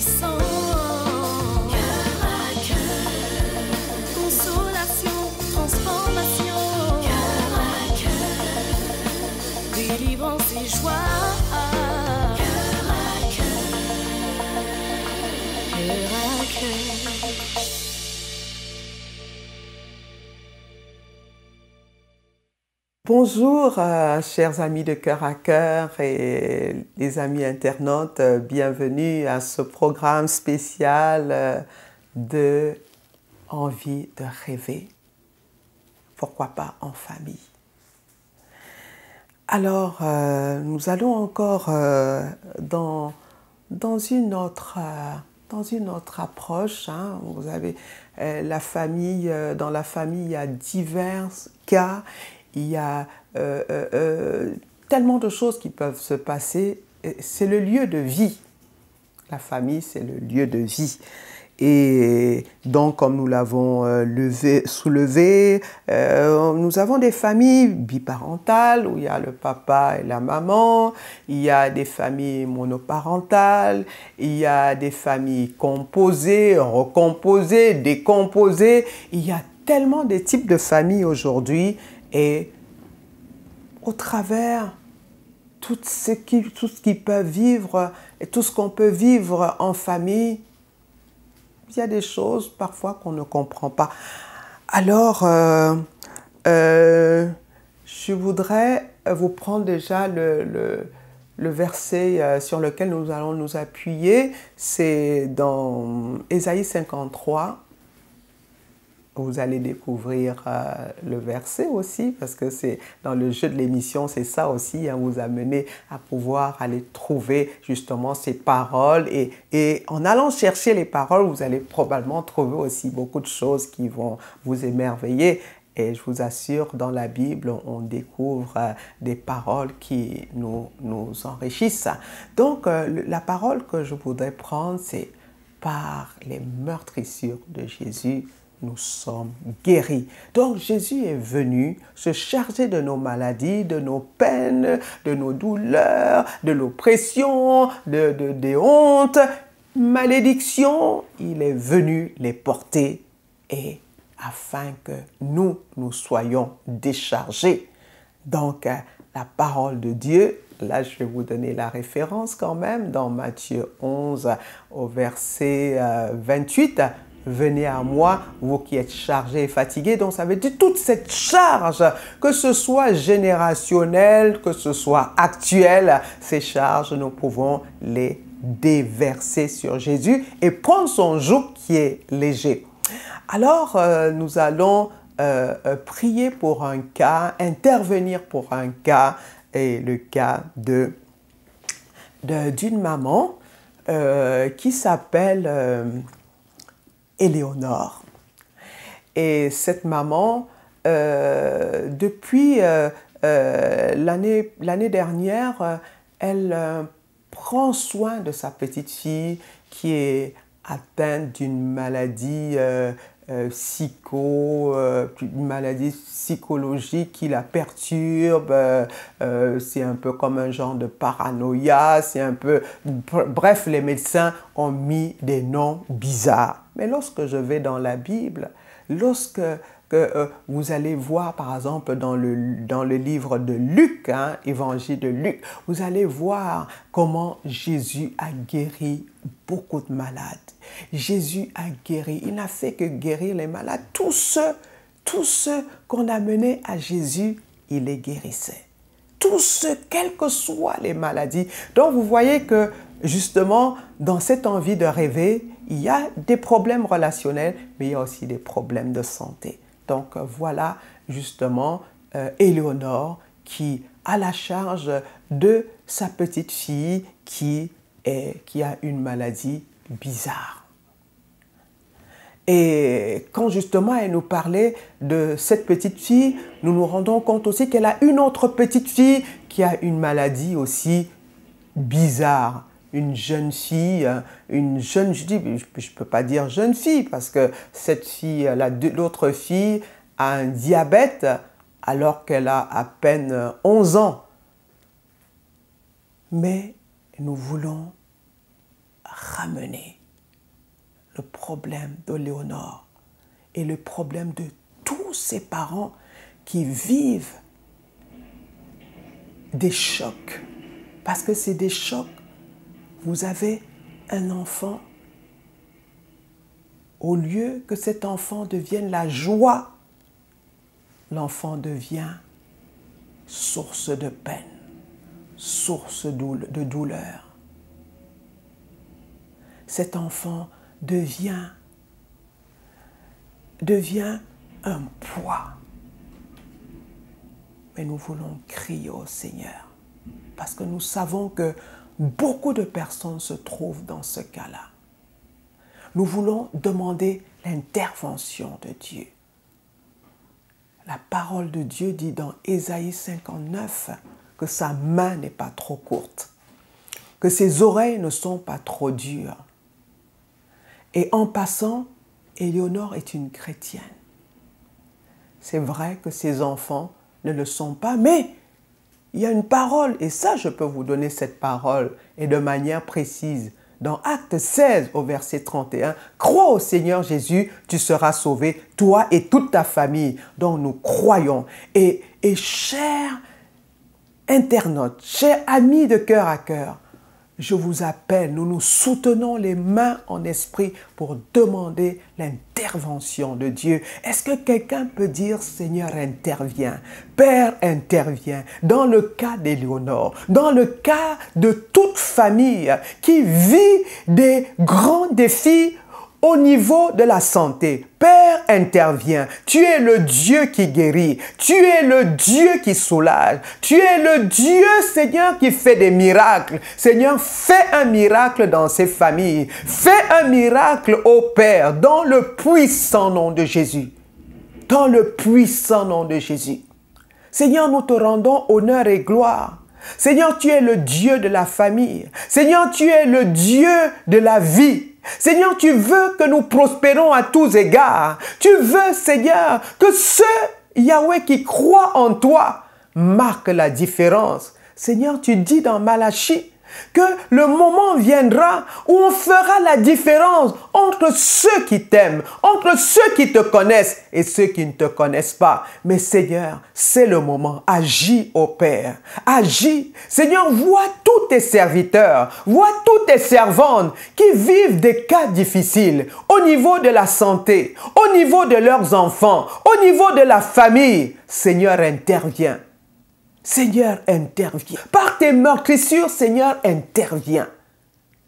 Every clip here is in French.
puissant. Cœur à cœur. Consolation, transformation. Cœur à cœur. Délivrance et joie. Cœur à cœur. Cœur à cœur. Bonjour, chers amis de Cœur à Cœur et les amis internautes, bienvenue à ce programme spécial de Envie de rêver. Pourquoi pas en famille? Alors, nous allons encore dans une autre approche. Hein. Vous avez la famille, dans la famille, il y a divers cas. Il y a tellement de choses qui peuvent se passer. C'est le lieu de vie. La famille, c'est le lieu de vie. Et donc, comme nous l'avons soulevé, nous avons des familles biparentales où il y a le papa et la maman. Il y a des familles monoparentales. Il y a des familles composées, recomposées, décomposées. Il y a tellement de types de familles aujourd'hui. Et au travers tout ce qu'ils peuvent vivre et tout ce qu'on peut vivre en famille, il y a des choses parfois qu'on ne comprend pas. Alors, je voudrais vous prendre déjà le verset sur lequel nous allons nous appuyer. C'est dans Ésaïe 53. Vous allez découvrir le verset aussi, parce que c'est dans le jeu de l'émission, c'est ça aussi, hein, vous amener à pouvoir aller trouver justement ces paroles. Et en allant chercher les paroles, vous allez probablement trouver aussi beaucoup de choses qui vont vous émerveiller. Et je vous assure, dans la Bible, on découvre des paroles qui nous enrichissent. Donc, la parole que je voudrais prendre, c'est « Par les meurtrissures de Jésus, nous sommes guéris ». Donc Jésus est venu se charger de nos maladies, de nos peines, de nos douleurs, de l'oppression, des hontes, malédictions. Il est venu les porter et afin que nous soyons déchargés. Donc la parole de Dieu, là je vais vous donner la référence quand même, dans Matthieu 11 au verset 28. Venez à moi, vous qui êtes chargés et fatigués. Donc, ça veut dire toute cette charge, que ce soit générationnelle, que ce soit actuelle, ces charges, nous pouvons les déverser sur Jésus et prendre son joug qui est léger. Alors, nous allons prier pour un cas, intervenir pour un cas, et le cas d'une maman qui s'appelle Éléonore. Et cette maman, depuis l'année dernière, elle prend soin de sa petite fille qui est atteinte d'une maladie une maladie psychologique qui la perturbe. C'est un peu comme un genre de paranoïa, c'est un peu... Bref, les médecins ont mis des noms bizarres. Mais lorsque je vais dans la Bible, lorsque vous allez voir, par exemple, dans le livre de Luc, hein, Évangile de Luc, vous allez voir comment Jésus a guéri beaucoup de malades. Jésus a guéri, il n'a fait que guérir les malades. Tous ceux qu'on amenait à Jésus, il les guérissait. Tous ceux, quelles que soient les maladies. Donc, vous voyez que, justement, dans cette envie de rêver, il y a des problèmes relationnels, mais il y a aussi des problèmes de santé. Donc, voilà, justement, Éléonore qui a la charge de sa petite fille qui a une maladie bizarre. Et quand justement elle nous parlait de cette petite fille, nous nous rendons compte aussi qu'elle a une autre petite fille qui a une maladie aussi bizarre. Une jeune fille, je ne peux pas dire jeune fille parce que cette fille, l'autre fille a un diabète alors qu'elle a à peine 11 ans. Mais nous voulons ramener le problème de Léonore et le problème de tous ces parents qui vivent des chocs. Parce que c'est des chocs. Vous avez un enfant, au lieu que cet enfant devienne la joie, l'enfant devient source de peine, source de douleur. Cet enfant devient un poids. Mais nous voulons crier au Seigneur parce que nous savons que beaucoup de personnes se trouvent dans ce cas-là. Nous voulons demander l'intervention de Dieu. La parole de Dieu dit dans Ésaïe 59 que sa main n'est pas trop courte, que ses oreilles ne sont pas trop dures. Et en passant, Éléonore est une chrétienne. C'est vrai que ses enfants ne le sont pas, mais il y a une parole, et ça je peux vous donner cette parole, et de manière précise. Dans Acte 16 au verset 31, « Crois au Seigneur Jésus, tu seras sauvé, toi et toute ta famille. » Donc nous croyons. Et chers internautes, chers amis de cœur à cœur, je vous appelle, nous nous soutenons les mains en esprit pour demander l'intervention de Dieu. Est-ce que quelqu'un peut dire, Seigneur, interviens, Père, interviens, dans le cas d'Éléonore, dans le cas de toute famille qui vit des grands défis au niveau de la santé. Père, interviens. Tu es le Dieu qui guérit. Tu es le Dieu qui soulage. Tu es le Dieu, Seigneur, qui fait des miracles. Seigneur, fais un miracle dans ces familles. Fais un miracle, ô Père, dans le puissant nom de Jésus. Dans le puissant nom de Jésus. Seigneur, nous te rendons honneur et gloire. Seigneur, tu es le Dieu de la famille. Seigneur, tu es le Dieu de la vie. Seigneur, tu veux que nous prospérons à tous égards. Tu veux, Seigneur, que ceux, Yahweh, qui croient en toi, marquent la différence. Seigneur, tu dis dans Malachie que le moment viendra où on fera la différence entre ceux qui t'aiment, entre ceux qui te connaissent et ceux qui ne te connaissent pas. Mais Seigneur, c'est le moment. Agis, ô Père. Agis. Seigneur, vois tous tes serviteurs, vois toutes tes servantes qui vivent des cas difficiles au niveau de la santé, au niveau de leurs enfants, au niveau de la famille. Seigneur, interviens. Seigneur, interviens. Par tes meurtrissures, Seigneur, interviens.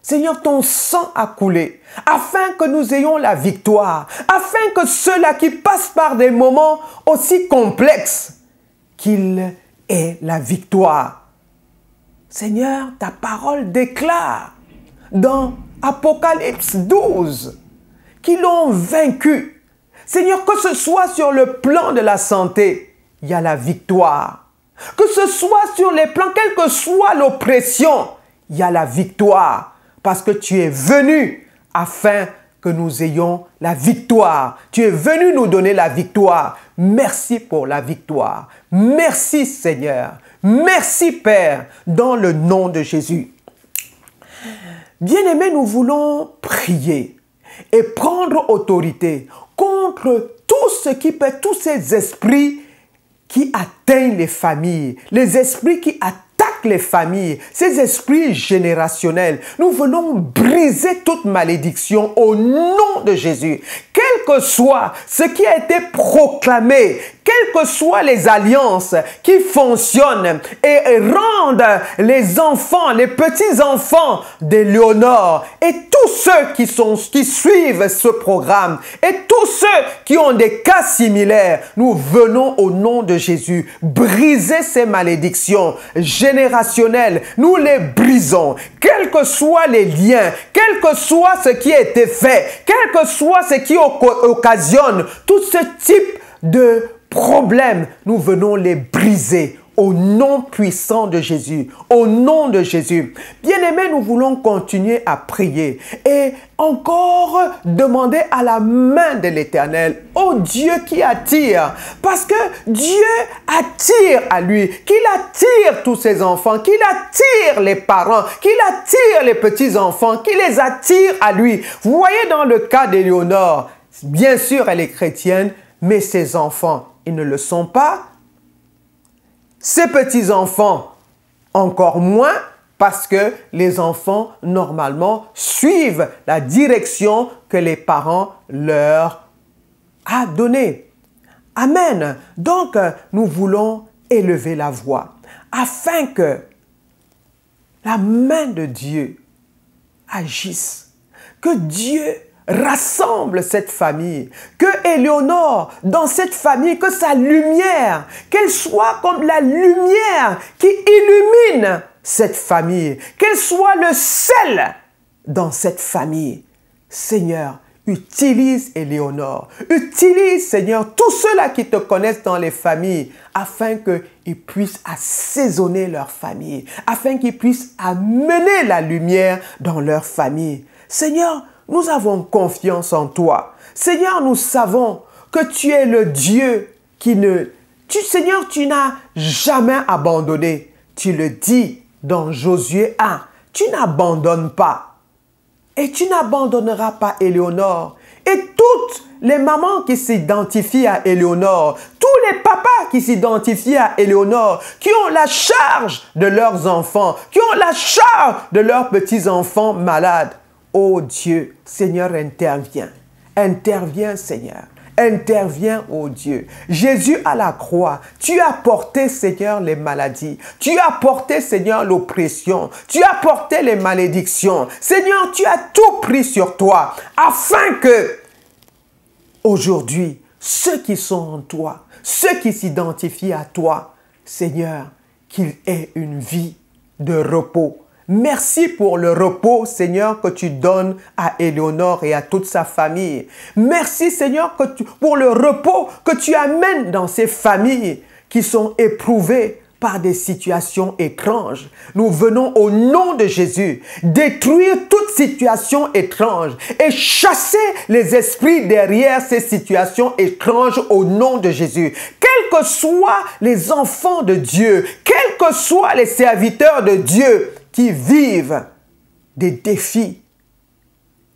Seigneur, ton sang a coulé afin que nous ayons la victoire, afin que ceux-là qui passent par des moments aussi complexes, qu'ils aient la victoire. Seigneur, ta parole déclare dans Apocalypse 12 qu'ils l'ont vaincu. Seigneur, que ce soit sur le plan de la santé, il y a la victoire. Que ce soit sur les plans, quelle que soit l'oppression, il y a la victoire. Parce que tu es venu afin que nous ayons la victoire. Tu es venu nous donner la victoire. Merci pour la victoire. Merci Seigneur. Merci Père, dans le nom de Jésus. Bien-aimés, nous voulons prier et prendre autorité contre tout ce qui peut, tous ces esprits qui atteignent les familles, les esprits qui attaquent les familles, ces esprits générationnels. Nous venons briser toute malédiction au nom de Jésus. Quel que soit ce qui a été proclamé, quelles que soient les alliances qui fonctionnent et rendent les enfants, les petits-enfants d'Éléonore et tous ceux qui suivent ce programme et tous ceux qui ont des cas similaires, nous venons au nom de Jésus briser ces malédictions générationnelles. Nous les brisons, quels que soient les liens, quel que soit ce qui a été fait, quel que soit ce qui occasionne tout ce type de problèmes, nous venons les briser au nom puissant de Jésus, au nom de Jésus. Bien-aimés, nous voulons continuer à prier et encore demander à la main de l'Éternel, au Dieu qui attire, parce que Dieu attire à lui, qu'il attire tous ses enfants, qu'il attire les parents, qu'il attire les petits-enfants, qu'il les attire à lui. Vous voyez dans le cas d'Éléonore, bien sûr elle est chrétienne, mais ses enfants, ils ne le sont pas. Ses petits-enfants, encore moins, parce que les enfants, normalement, suivent la direction que les parents leur ont donnée. Amen. Donc, nous voulons élever la voix afin que la main de Dieu agisse, que Dieu rassemble cette famille, que Éléonore, dans cette famille, que sa lumière, qu'elle soit comme la lumière qui illumine cette famille, qu'elle soit le sel dans cette famille. Seigneur, utilise Éléonore, utilise, Seigneur, tous ceux-là qui te connaissent dans les familles, afin qu'ils puissent assaisonner leur famille, afin qu'ils puissent amener la lumière dans leur famille. Seigneur, nous avons confiance en toi. Seigneur, nous savons que tu es le Dieu qui ne... Seigneur, tu n'as jamais abandonné. Tu le dis dans Josué 1. Tu n'abandonnes pas. Et tu n'abandonneras pas Éléonore. Et toutes les mamans qui s'identifient à Éléonore, tous les papas qui s'identifient à Éléonore, qui ont la charge de leurs enfants, qui ont la charge de leurs petits-enfants malades. Oh Dieu, Seigneur, interviens. Interviens, Seigneur. Interviens, oh Dieu. Jésus à la croix, tu as porté, Seigneur, les maladies. Tu as porté, Seigneur, l'oppression. Tu as porté les malédictions. Seigneur, tu as tout pris sur toi afin que, aujourd'hui, ceux qui sont en toi, ceux qui s'identifient à toi, Seigneur, qu'ils aient une vie de repos. Merci pour le repos, Seigneur, que tu donnes à Éléonore et à toute sa famille. Merci, Seigneur, pour le repos que tu amènes dans ces familles qui sont éprouvées par des situations étranges. Nous venons au nom de Jésus détruire toute situation étrange et chasser les esprits derrière ces situations étranges au nom de Jésus. Quels que soient les enfants de Dieu, quels que soient les serviteurs de Dieu, qui vivent des défis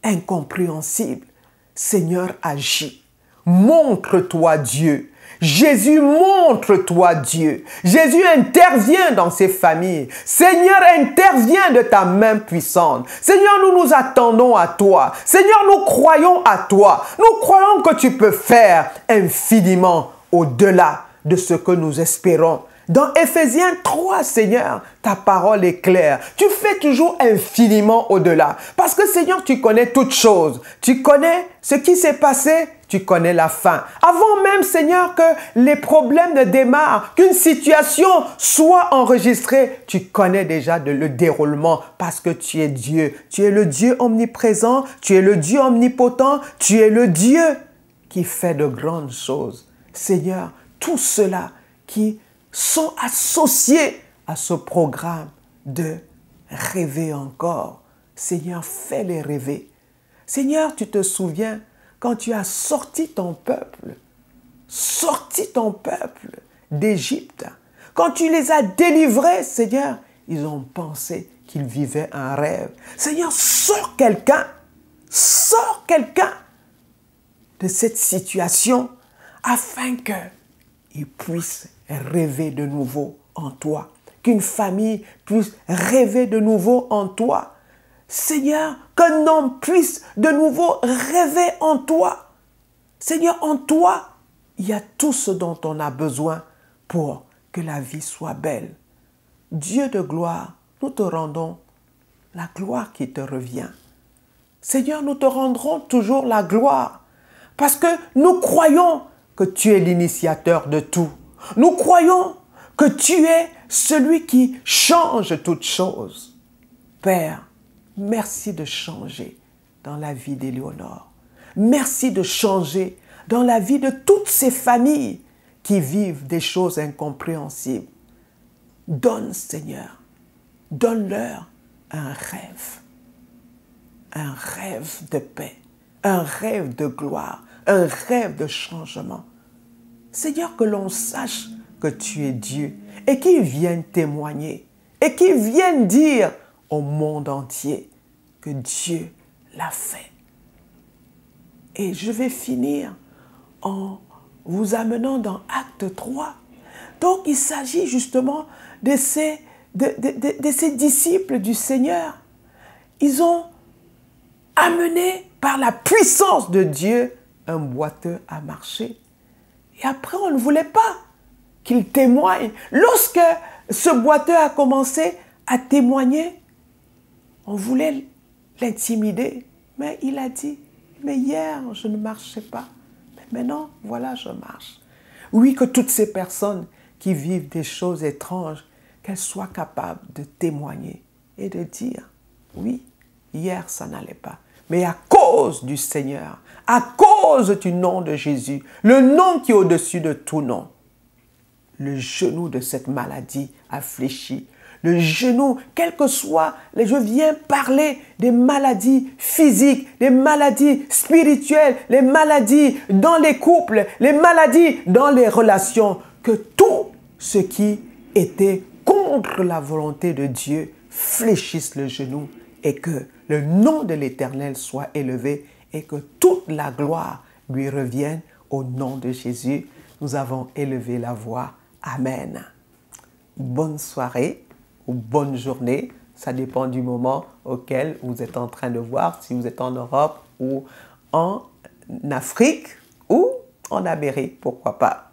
incompréhensibles, Seigneur, agis. Montre-toi Dieu. Jésus, montre-toi Dieu. Jésus, intervient dans ces familles. Seigneur, intervient de ta main puissante. Seigneur, nous nous attendons à toi. Seigneur, nous croyons à toi. Nous croyons que tu peux faire infiniment au-delà de ce que nous espérons. Dans Éphésiens 3, Seigneur, ta parole est claire. Tu fais toujours infiniment au-delà. Parce que, Seigneur, tu connais toutes choses. Tu connais ce qui s'est passé, tu connais la fin. Avant même, Seigneur, que les problèmes ne démarrent, qu'une situation soit enregistrée, tu connais déjà le déroulement parce que tu es Dieu. Tu es le Dieu omniprésent, tu es le Dieu omnipotent, tu es le Dieu qui fait de grandes choses. Seigneur, tout cela qui sont associés à ce programme de rêver encore. Seigneur, fais-les rêver. Seigneur, tu te souviens quand tu as sorti ton peuple d'Égypte, quand tu les as délivrés, Seigneur, ils ont pensé qu'ils vivaient un rêve. Seigneur, sors quelqu'un de cette situation afin qu'ils puissent rêver de nouveau en toi. Qu'une famille puisse rêver de nouveau en toi. Seigneur, qu'un homme puisse de nouveau rêver en toi. Seigneur, en toi, il y a tout ce dont on a besoin pour que la vie soit belle. Dieu de gloire, nous te rendons la gloire qui te revient. Seigneur, nous te rendrons toujours la gloire parce que nous croyons que tu es l'initiateur de tout. Nous croyons que tu es celui qui change toutes choses. Père, merci de changer dans la vie d'Éléonore. Merci de changer dans la vie de toutes ces familles qui vivent des choses incompréhensibles. Donne, Seigneur, donne-leur un rêve de paix, un rêve de gloire, un rêve de changement. Seigneur, que l'on sache que tu es Dieu et qu'ils viennent témoigner et qu'ils viennent dire au monde entier que Dieu l'a fait. Et je vais finir en vous amenant dans Acte 3. Donc, il s'agit justement de ces disciples du Seigneur. Ils ont amené par la puissance de Dieu un boiteux à marcher. Et après, on ne voulait pas qu'il témoigne. Lorsque ce boiteux a commencé à témoigner, on voulait l'intimider. Mais il a dit, mais hier, je ne marchais pas. Mais maintenant, voilà, je marche. Oui, que toutes ces personnes qui vivent des choses étranges, qu'elles soient capables de témoigner et de dire, oui, hier, ça n'allait pas. Mais à cause du Seigneur, à cause du nom de Jésus, le nom qui est au-dessus de tout nom, le genou de cette maladie a fléchi. Le genou, quel que soit, je viens parler des maladies physiques, des maladies spirituelles, les maladies dans les couples, les maladies dans les relations, que tout ce qui était contre la volonté de Dieu fléchisse le genou et que le nom de l'Éternel soit élevé et que toute la gloire lui revienne au nom de Jésus. Nous avons élevé la voix. Amen. Bonne soirée ou bonne journée. Ça dépend du moment auquel vous êtes en train de voir, si vous êtes en Europe ou en Afrique ou en Amérique, pourquoi pas.